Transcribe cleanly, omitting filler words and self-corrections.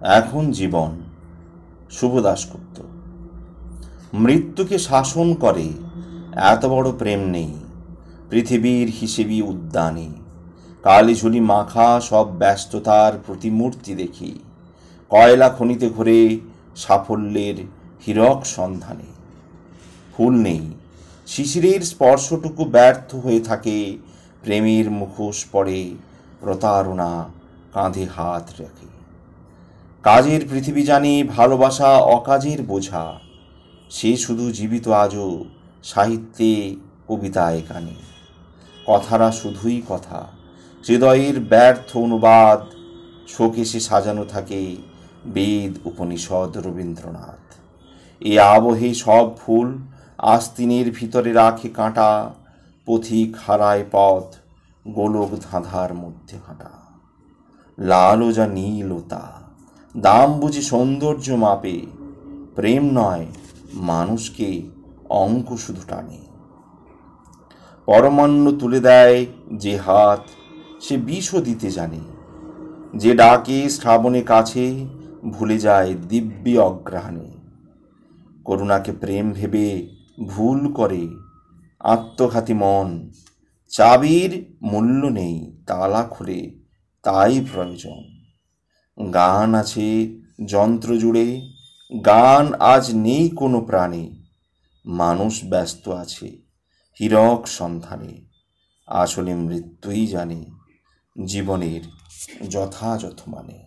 এখন জীবন। শুভ দাশগুপ্ত। মৃত্যুকে শাসন করে এত বড় প্রেম নেই পৃথিবীর হিসেবি উদ্যানে। কালিঝুলি মাখা সব ব্যস্ততার প্রতিমূর্তি দেখি, কয়লা খনিতে ঘুরে সাফল্যের হীরক সন্ধানে। ফুল নেই, শিশিরের স্পর্শটুকু ব্যর্থ হয়ে থাকে, প্রেমের মুখোশ পড়ে প্রতারণা কাঁধে হাত রেখে। কাজের পৃথিবী জানি ভালোবাসা অকাজের বোঝা, সে শুধু জীবিত আজও সাহিত্যে কবিতায় গানে। কথারা শুধুই কথা, হৃদয়ের ব্যর্থ অনুবাদ, শোকেশে সাজানো থাকে বেদ উপনিষদ রবীন্দ্রনাথ। এ আবহে সব ফুল আস্তিনের ভিতরে রাখে কাঁটা, পথিক হারায় পথ গোলক ধাঁধার মধ্যে হাঁটা। লাল ও যা নীলতা, দাম বুঝি সৌন্দর্য মাপে, প্রেম নয় মানুষকে অঙ্ক শুধু টানে। পরমান্ন তুলে দেয় যে হাত, সে বিষও দিতে জানে, যে ডাকে শ্রাবণে কাছে ভুলে যায় দিব্যি অগ্রহাণে। করুণাকে প্রেম ভেবে ভুল করে আত্মঘাতী মন, চাবির মূল্য নেই তালা খুলে তাই প্রয়োজন। গান আছে যন্ত্র জুড়ে, গান আজ নেই কোনো প্রাণে, মানুষ ব্যস্ত আছে হীরক সন্ধানে। আসলে মৃত্যুই জানে জীবনের যথাযথ মানে।